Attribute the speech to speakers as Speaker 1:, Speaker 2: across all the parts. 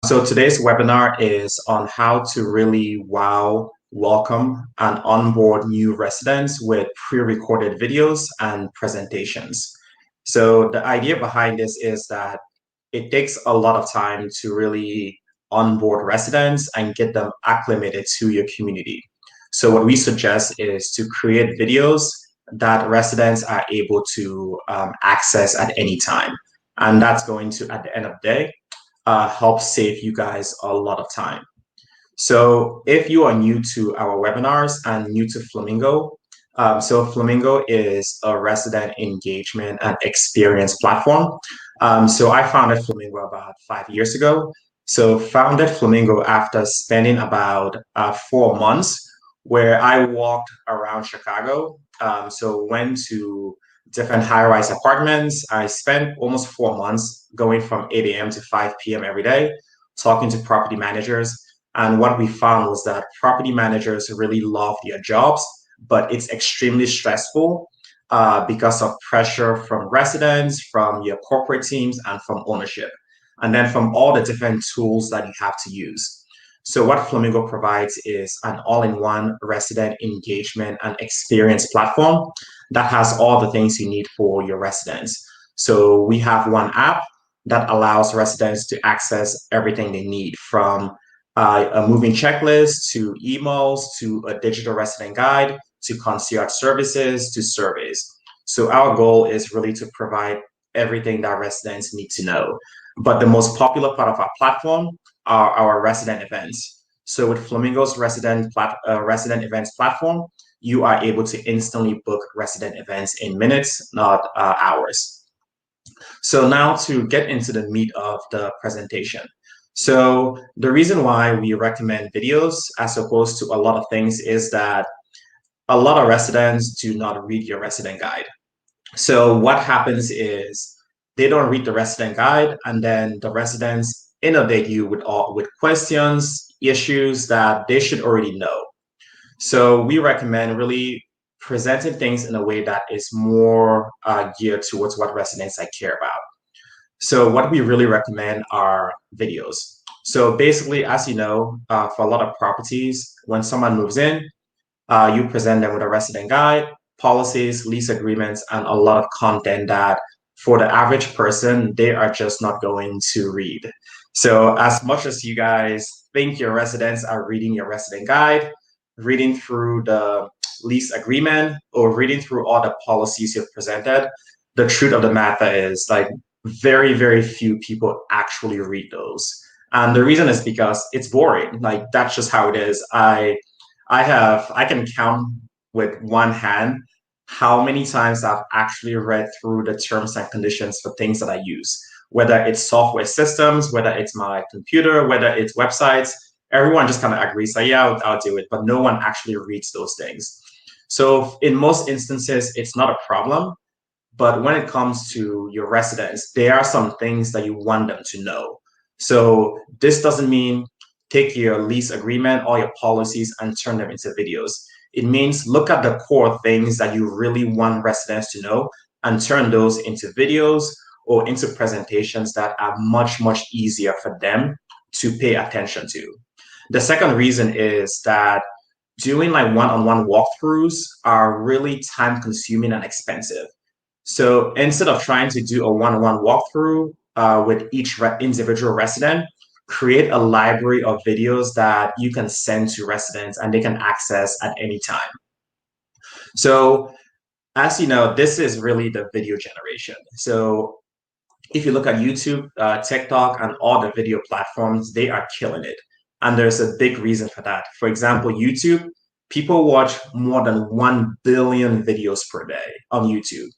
Speaker 1: So today's webinar is on how to really welcome, and onboard new residents with pre-recorded videos and presentations. So the idea behind this is that it takes a lot of time to really onboard residents and get them acclimated to your community. So what we suggest is to create videos that residents are able to access at any time. And that's going to, at the end of the day, help save you guys a lot of time. So if you are new to our webinars and new to Flamingo, so Flamingo is a resident engagement and experience platform. So I founded Flamingo about 5 years ago. So founded Flamingo after spending about 4 months where I walked around Chicago. So went to different high-rise apartments. I spent almost 4 months going from 8 a.m. to 5 p.m. every day, talking to property managers. And what we found was that property managers really love their jobs, but it's extremely stressful because of pressure from residents, from your corporate teams, and from ownership, and then from all the different tools that you have to use. So what Flamingo provides is an all-in-one resident engagement and experience platform that has all the things you need for your residents. So we have one app that allows residents to access everything they need, from a moving checklist to emails to a digital resident guide to concierge services to surveys. So our goal is really to provide everything that residents need to know. But the most popular part of our platform are our resident events. So with Flamingo's resident events platform, you are able to instantly book resident events in minutes, not hours. So now to get into the meat of the presentation. So the reason why we recommend videos as opposed to a lot of things is that a lot of residents do not read your resident guide. So what happens is they don't read the resident guide, and then the residents inundate you with questions, issues that they should already know. So we recommend really presenting things in a way that is more geared towards what residents care about. So what we really recommend are videos. So basically, as you know, for a lot of properties, when someone moves in, you present them with a resident guide, policies, lease agreements, and a lot of content that for the average person, they are just not going to read. So as much as you guys think your residents are reading your resident guide, reading through the lease agreement, or reading through all the policies you've presented, the truth of the matter is like very, very few people actually read those. And the reason is because it's boring. Like that's just how it is. I can count with one hand how many times I've actually read through the terms and conditions for things that I use, whether it's software systems, whether it's my computer, whether it's websites. Everyone just kind of agrees, like, yeah, I'll do it, but no one actually reads those things. So in most instances, it's not a problem. But when it comes to your residents, there are some things that you want them to know. So this doesn't mean take your lease agreement, all your policies, and turn them into videos. It means look at the core things that you really want residents to know and turn those into videos or into presentations that are much, much easier for them to pay attention to. The second reason is that doing like one-on-one walkthroughs are really time consuming and expensive. So instead of trying to do a one-on-one walkthrough with each individual resident, create a library of videos that you can send to residents and they can access at any time. So as you know, this is really the video generation. So if you look at YouTube, TikTok, and all the video platforms, they are killing it. And there's a big reason for that. For example, YouTube, people watch more than 1 billion videos per day on YouTube.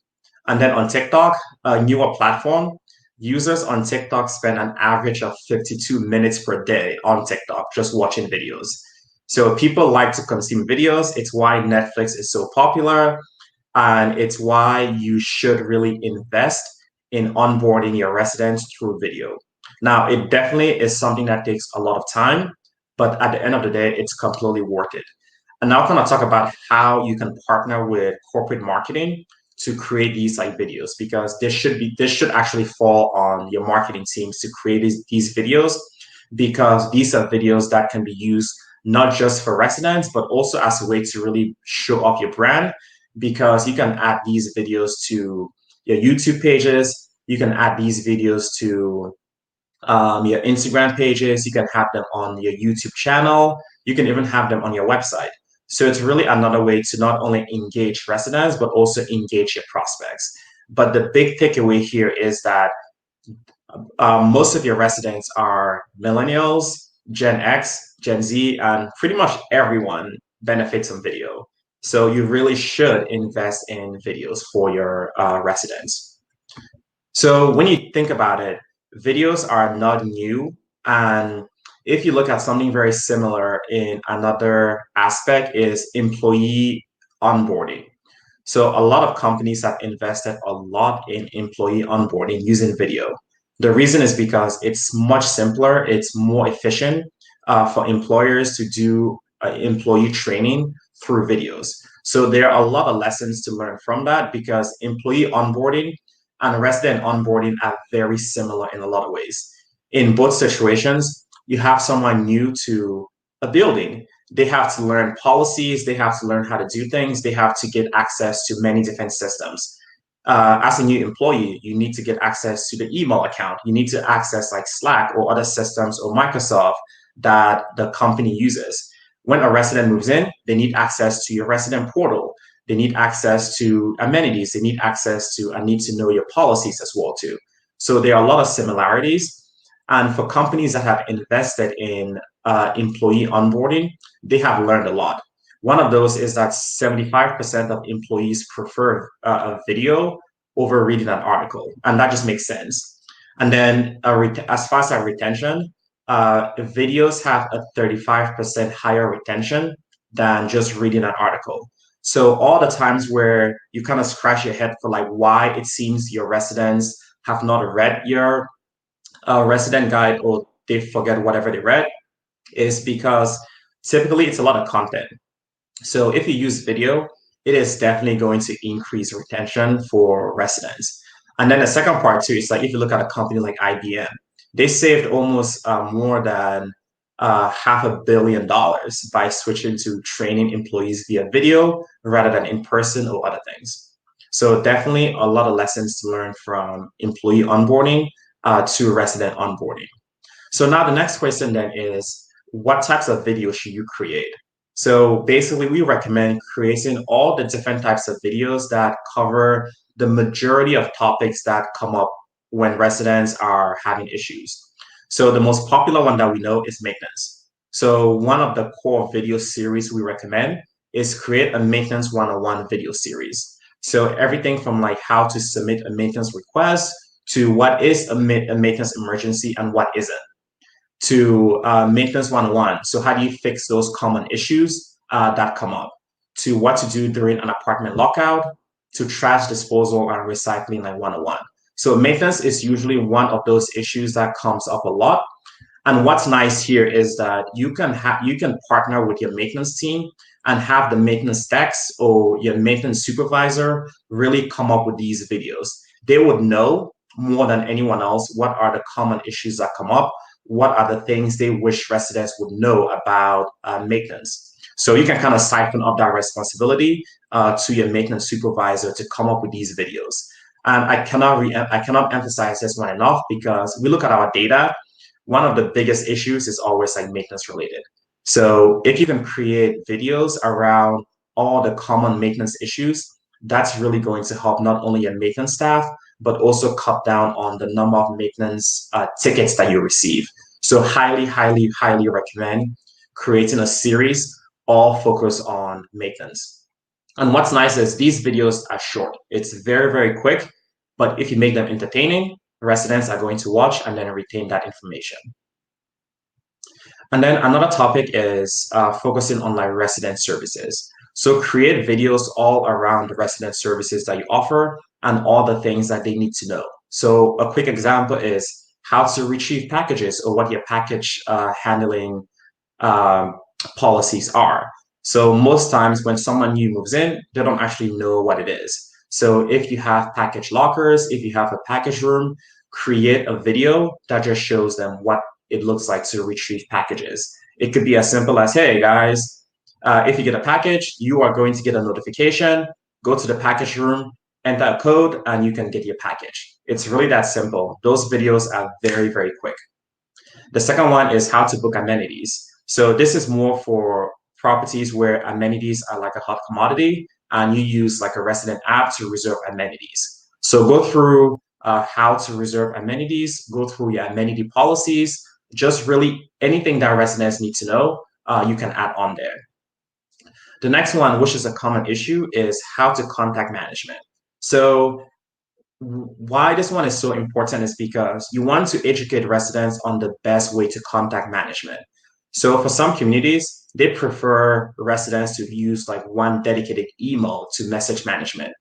Speaker 1: And then on TikTok, a newer platform, users on TikTok spend an average of 52 minutes per day on TikTok just watching videos. So people like to consume videos. It's why Netflix is so popular. And it's why you should really invest in onboarding your residents through video. Now, it definitely is something that takes a lot of time, but at the end of the day, it's completely worth it. And now I'm going to talk about how you can partner with corporate marketing to create these like videos, because this should actually fall on your marketing teams to create these videos, because these are videos that can be used not just for residents, but also as a way to really show off your brand, because you can add these videos to your YouTube pages, you can add these videos to your Instagram pages, you can have them on your YouTube channel, you can even have them on your website. So it's really another way to not only engage residents, but also engage your prospects. But the big takeaway here is that most of your residents are millennials, Gen X, Gen Z, and pretty much everyone benefits from video. So you really should invest in videos for your residents. So when you think about it, videos are not new. And if you look at something very similar in another aspect is employee onboarding. So a lot of companies have invested a lot in employee onboarding using video. The reason is because it's much simpler, it's more efficient for employers to do employee training through videos. So there are a lot of lessons to learn from that because employee onboarding and resident onboarding are very similar in a lot of ways. In both situations, you have someone new to a building. They have to learn policies, they have to learn how to do things, they have to get access to many different systems. As a new employee, you need to get access to the email account. You need to access like Slack or other systems or Microsoft that the company uses. When a resident moves in, they need access to your resident portal. They need access to amenities. They need access to and need to know your policies as well too. So there are a lot of similarities. And for companies that have invested in employee onboarding, they have learned a lot. One of those is that 75% of employees prefer a video over reading an article, and that just makes sense. And then as far as our retention, videos have a 35% higher retention than just reading an article. So all the times where you kind of scratch your head for like why it seems your residents have not read your resident guide or they forget whatever they read is because typically it's a lot of content. So if you use video, it is definitely going to increase retention for residents. And then the second part too is like if you look at a company like IBM, they saved almost more than $500 million by switching to training employees via video rather than in person or other things. So definitely a lot of lessons to learn from employee onboarding to resident onboarding. So now the next question then is, what types of videos should you create? So basically, we recommend creating all the different types of videos that cover the majority of topics that come up when residents are having issues. So the most popular one that we know is maintenance. So one of the core video series we recommend is create a maintenance 101 video series. So everything from like how to submit a maintenance request to what is a maintenance emergency and what isn't, to maintenance 101. So how do you fix those common issues that come up, to what to do during an apartment lockout, to trash disposal and recycling like 101. So maintenance is usually one of those issues that comes up a lot. And what's nice here is that you can partner with your maintenance team and have the maintenance techs or your maintenance supervisor really come up with these videos. They would know more than anyone else what are the common issues that come up, what are the things they wish residents would know about maintenance. So you can kind of siphon up that responsibility to your maintenance supervisor to come up with these videos. And I cannot emphasize this one enough because we look at our data. One of the biggest issues is always like maintenance related. So if you can create videos around all the common maintenance issues, that's really going to help not only your maintenance staff, but also cut down on the number of maintenance tickets that you receive. So highly, highly, highly recommend creating a series all focused on maintenance. And what's nice is these videos are short. It's very, very quick, but if you make them entertaining, residents are going to watch and then retain that information. And then another topic is focusing on like resident services. So create videos all around the resident services that you offer and all the things that they need to know. So a quick example is how to retrieve packages or what your package handling policies are. So most times when someone new moves in, they don't actually know what it is. So if you have package lockers, if you have a package room, create a video that just shows them what it looks like to retrieve packages. It could be as simple as, hey guys, if you get a package, you are going to get a notification, go to the package room, enter a code, and you can get your package. It's really that simple. Those videos are very, very quick. The second one is how to book amenities. So this is more for properties where amenities are like a hot commodity and you use like a resident app to reserve amenities. So go through how to reserve amenities, go through your amenity policies, just really anything that residents need to know, you can add on there. The next one, which is a common issue, is how to contact management. So why this one is so important is because you want to educate residents on the best way to contact management. So for some communities, they prefer residents to use like one dedicated email to message management.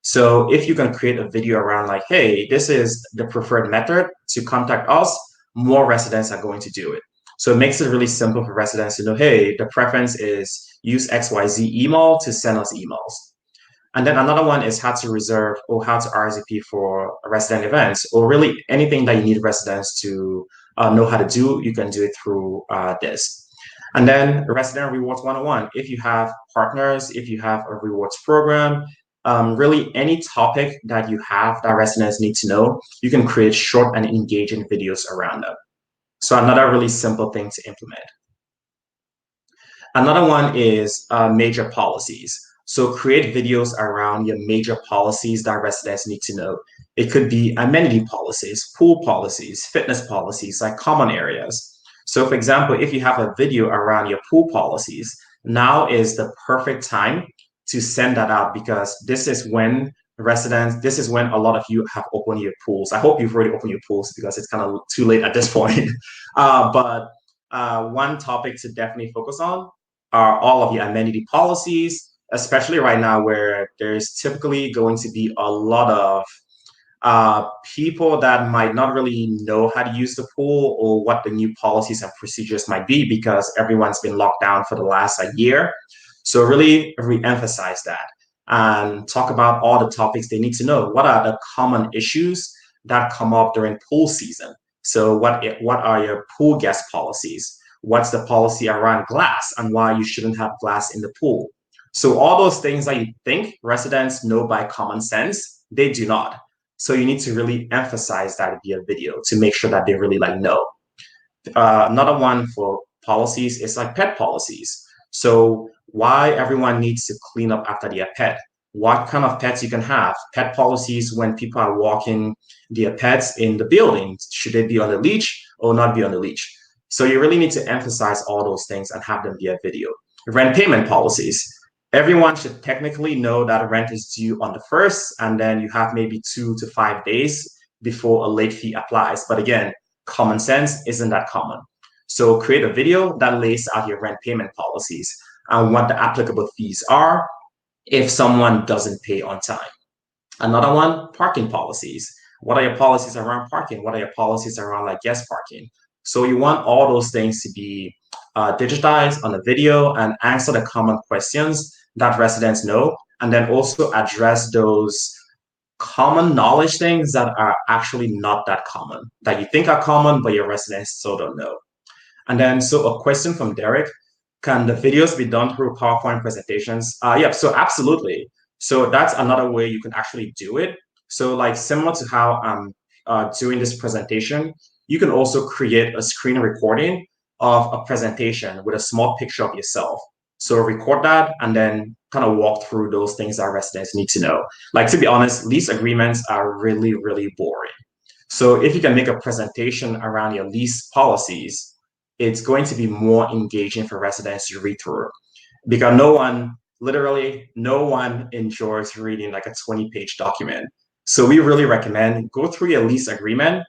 Speaker 1: So if you can create a video around like, hey, this is the preferred method to contact us, more residents are going to do it. So it makes it really simple for residents to know, hey, the preference is use XYZ email to send us emails. And then another one is how to reserve or how to RSVP for resident events, or really anything that you need residents to know how to do, you can do it through this. And then Resident Rewards 101, if you have partners, if you have a rewards program, really any topic that you have that residents need to know, you can create short and engaging videos around them. So another really simple thing to implement. Another one is major policies. So create videos around your major policies that residents need to know. It could be amenity policies, pool policies, fitness policies, like common areas. So for example, if you have a video around your pool policies, now is the perfect time to send that out because this is when this is when a lot of you have opened your pools. I hope you've already opened your pools because it's kind of too late at this point. But one topic to definitely focus on are all of your amenity policies, especially right now where there's typically going to be a lot of people that might not really know how to use the pool or what the new policies and procedures might be because everyone's been locked down for the last year. So really re-emphasize that and talk about all the topics they need to know. What are the common issues that come up during pool season? So what are your pool guest policies? What's the policy around glass and why you shouldn't have glass in the pool? So all those things that you think residents know by common sense, they do not. So you need to really emphasize that via video to make sure that they really know. Another one for policies is like pet policies. So why everyone needs to clean up after their pet, what kind of pets you can have, pet policies when people are walking their pets in the building, should they be on the leash or not be on the leash? So you really need to emphasize all those things and have them via video. Rent payment policies. Everyone should technically know that rent is due on the 1st, and then you have maybe 2 to 5 days before a late fee applies. But again, common sense isn't that common. So create a video that lays out your rent payment policies and what the applicable fees are if someone doesn't pay on time. Another one, parking policies. What are your policies around parking? What are your policies around guest parking? So you want all those things to be digitized on the video and answer the common questions that residents know, and then also address those common knowledge things that are actually not that common, that you think are common, but your residents still don't know. And then, so a question from Derek, can the videos be done through PowerPoint presentations? Yeah, so absolutely. So that's another way you can actually do it. So similar to how I'm doing this presentation, you can also create a screen recording of a presentation with a small picture of yourself. So record that and then kind of walk through those things that residents need to know. To be honest, lease agreements are really, really boring. So if you can make a presentation around your lease policies, it's going to be more engaging for residents to read through. Because literally no one enjoys reading a 20-page document. So we really recommend go through your lease agreement,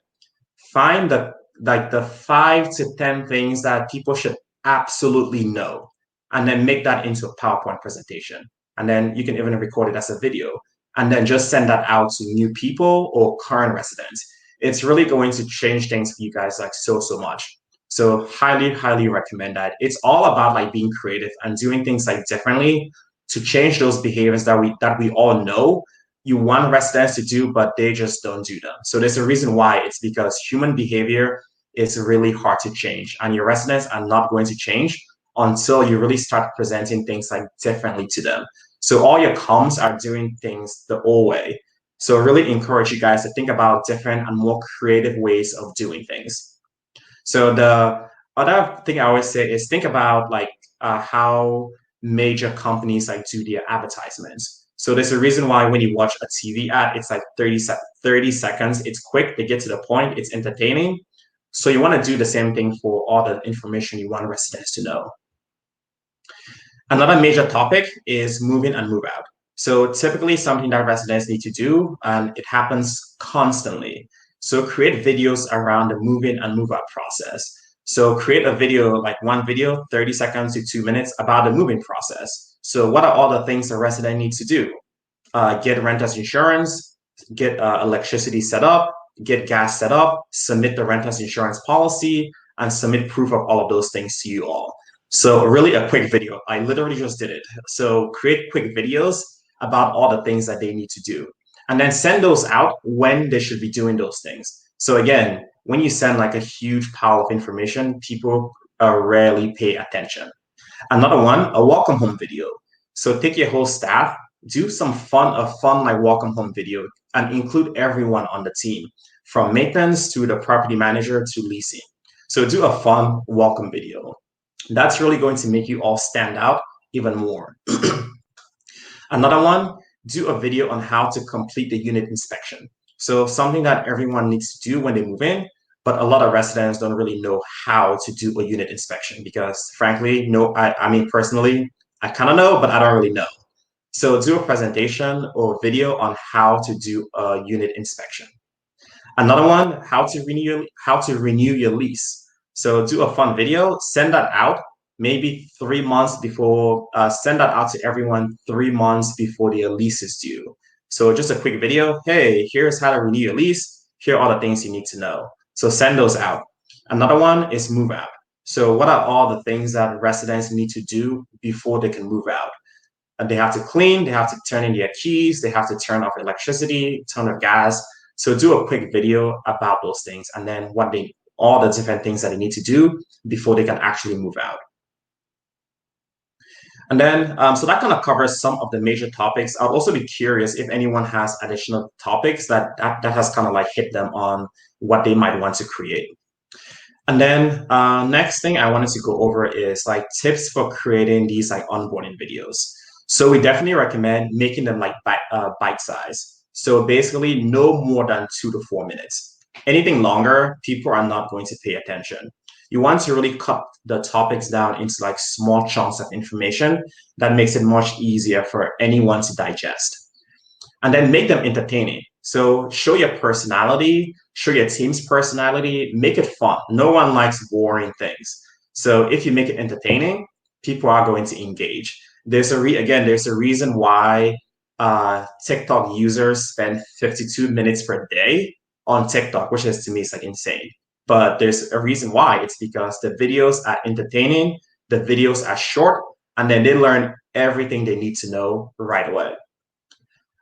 Speaker 1: find the 5 to 10 things that people should absolutely know, and then make that into a PowerPoint presentation. And then you can even record it as a video and then just send that out to new people or current residents. It's really going to change things for you guys so much. So highly, highly recommend that. It's all about being creative and doing things differently to change those behaviors that we all know you want residents to do, but they just don't do them. So there's a reason why. It's because human behavior is really hard to change. And your residents are not going to change until you really start presenting things like differently to them. So all your comms are doing things the old way. So I really encourage you guys to think about different and more creative ways of doing things. So the other thing I always say is think about like how major companies like do their advertisements. So there's a reason why when you watch a TV ad, it's like 30 seconds. It's quick, they get to the point, it's entertaining. So you want to do the same thing for all the information you want residents to know. Another major topic is move in and move out. So typically something that residents need to do, and it happens constantly. So create videos around the move in and move out process. So create a video, like one video, 30 seconds to 2 minutes about the moving process. So what are all the things a resident needs to do? Get renter's insurance, get electricity set up, get gas set up, submit the renter's insurance policy, and submit proof of all of those things to you all. So really a quick video. I literally just did it. So create quick videos about all the things that they need to do. And then send those out when they should be doing those things. So again, when you send like a huge pile of information, people rarely pay attention. Another one, a welcome home video. So take your whole staff, do a fun like welcome home video and include everyone on the team, from maintenance to the property manager to leasing. So do a fun welcome video. That's really going to make you all stand out even more. Another one, do a video on how to complete the unit inspection. So something that everyone needs to do when they move in, but a lot of residents don't really know how to do a unit inspection because frankly, I mean, personally, I kind of know, but I don't really know. So do a presentation or video on how to do a unit inspection. Another one, how to renew your lease. So do a fun video, send that out maybe 3 months before, send that out to everyone 3 months before their lease is due. So just a quick video, hey, here's how to renew your lease. Here are all the things you need to know. So send those out. Another one is move out. So what are all the things that residents need to do before they can move out? And they have to clean, they have to turn in their keys, they have to turn off electricity, turn off gas. So do a quick video about those things and then all the different things that they need to do before they can actually move out. And then, so that kind of covers some of the major topics. I'll also be curious if anyone has additional topics that has kind of like hit them on what they might want to create. And then next thing I wanted to go over is like tips for creating these like onboarding videos. So we definitely recommend making them like bite size. So basically no more than 2 to 4 minutes. Anything longer, people are not going to pay attention. You want to really cut the topics down into like small chunks of information that makes it much easier for anyone to digest. And then make them entertaining. So show your personality, show your team's personality, make it fun. No one likes boring things. So if you make it entertaining, people are going to engage. There's a reason why TikTok users spend 52 minutes per day on TikTok, which is to me is like insane. But there's a reason why. It's because the videos are entertaining, the videos are short, and then they learn everything they need to know right away.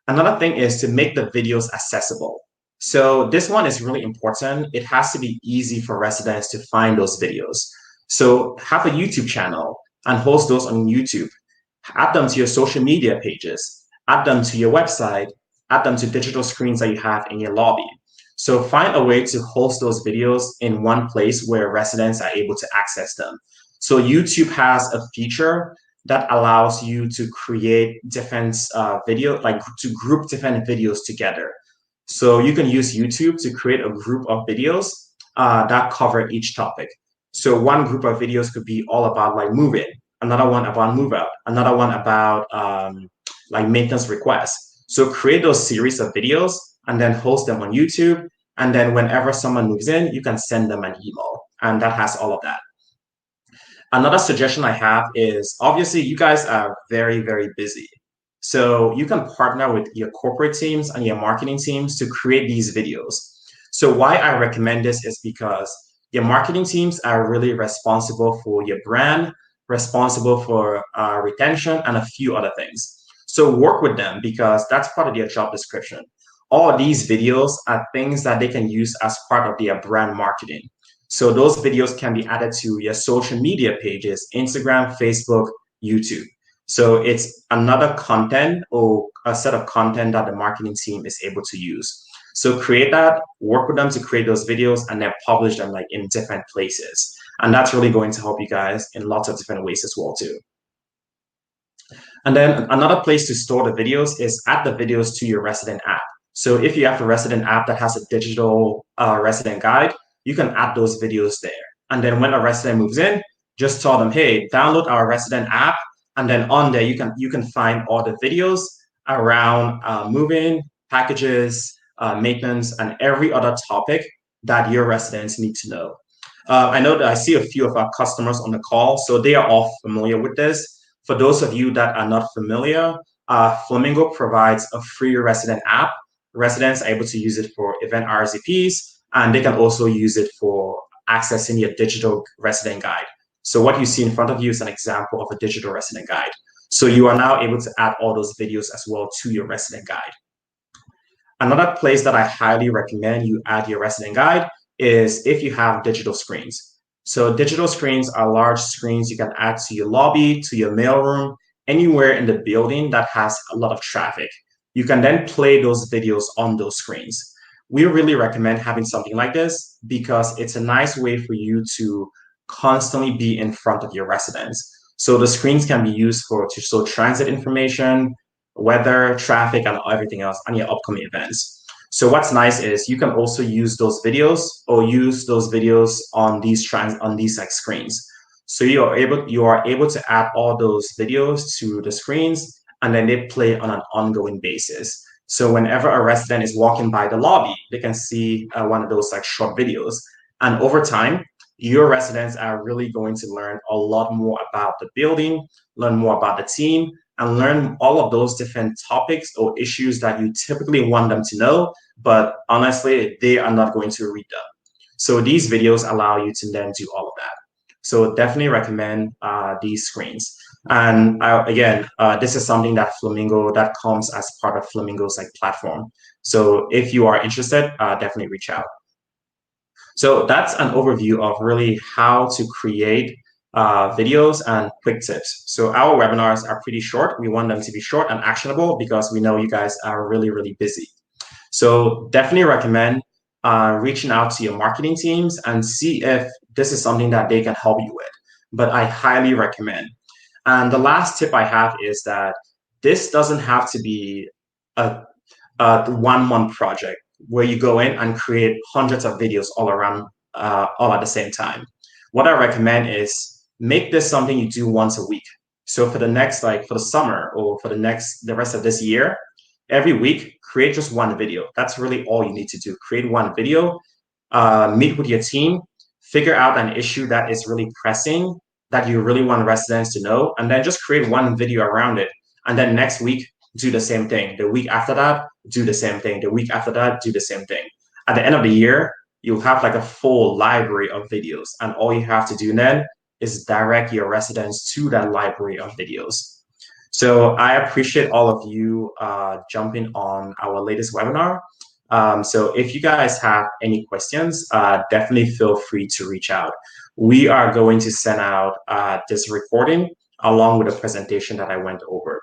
Speaker 1: Another thing is to make the videos accessible. So this one is really important. It has to be easy for residents to find those videos. So have a YouTube channel and host those on YouTube. Add them to your social media pages, add them to your website, add them to digital screens that you have in your lobby. So find a way to host those videos in one place where residents are able to access them. So YouTube has a feature that allows you to create different like to group different videos together. So you can use YouTube to create a group of videos that cover each topic. So one group of videos could be all about like moving, another one about move out, another one about like maintenance requests. So create those series of videos and then host them on YouTube. And then whenever someone moves in, you can send them an email, and that has all of that. Another suggestion I have is obviously you guys are very, very busy. So you can partner with your corporate teams and your marketing teams to create these videos. So why I recommend this is because your marketing teams are really responsible for your brand, responsible for retention, and a few other things. So work with them because that's part of their job description. All these videos are things that they can use as part of their brand marketing. So those videos can be added to your social media pages, Instagram, Facebook, YouTube. So it's another content or a set of content that the marketing team is able to use. So create that, work with them to create those videos, and then publish them like in different places. And that's really going to help you guys in lots of different ways as well too. And then another place to store the videos is add the videos to your resident app. So if you have a resident app that has a digital resident guide, you can add those videos there. And then when a resident moves in, just tell them, hey, download our resident app. And then on there, you can find all the videos around moving, packages, maintenance, and every other topic that your residents need to know. I know that I see a few of our customers on the call, so they are all familiar with this. For those of you that are not familiar, Flamingo provides a free resident app. Residents are able to use it for event RSVPs, and they can also use it for accessing your digital resident guide. So what you see in front of you is an example of a digital resident guide. So you are now able to add all those videos as well to your resident guide. Another place that I highly recommend you add your resident guide is if you have digital screens. So digital screens are large screens you can add to your lobby, to your mailroom, anywhere in the building that has a lot of traffic. You can then play those videos on those screens. We really recommend having something like this because it's a nice way for you to constantly be in front of your residents. So the screens can be used to show transit information, weather, traffic, and everything else on your upcoming events. So what's nice is you can also use those videos on these like screens. So you are able to add all those videos to the screens, and then they play on an ongoing basis. So whenever a resident is walking by the lobby, they can see one of those like short videos. And over time, your residents are really going to learn a lot more about the building, learn more about the team, and learn all of those different topics or issues that you typically want them to know, but honestly, they are not going to read them. So these videos allow you to then do all of that. So definitely recommend these screens. And again, this is something that comes as part of Flamingo's like platform. So if you are interested, definitely reach out. So that's an overview of really how to create videos and quick tips. So our webinars are pretty short. We want them to be short and actionable because we know you guys are really, really busy. So definitely recommend reaching out to your marketing teams and see if this is something that they can help you with. But I highly recommend. And the last tip I have is that this doesn't have to be a 1 month project where you go in and create hundreds of videos all around, all at the same time. What I recommend is make this something you do once a week. So for the summer or for the rest of this year, every week, create just one video. That's really all you need to do. Create one video, meet with your team, figure out an issue that is really pressing that you really want residents to know, and then just create one video around it. And then next week, do the same thing. The week after that, do the same thing. The week after that, do the same thing. At the end of the year, you'll have like a full library of videos. And all you have to do then is direct your residents to that library of videos. So I appreciate all of you jumping on our latest webinar. So if you guys have any questions, definitely feel free to reach out. We are going to send out this recording along with a presentation that I went over.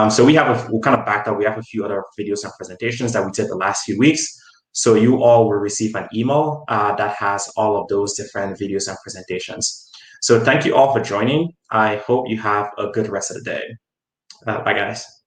Speaker 1: So we kind of backed up. We have a few other videos and presentations that we did the last few weeks. So you all will receive an email that has all of those different videos and presentations. So thank you all for joining. I hope you have a good rest of the day. Bye, guys.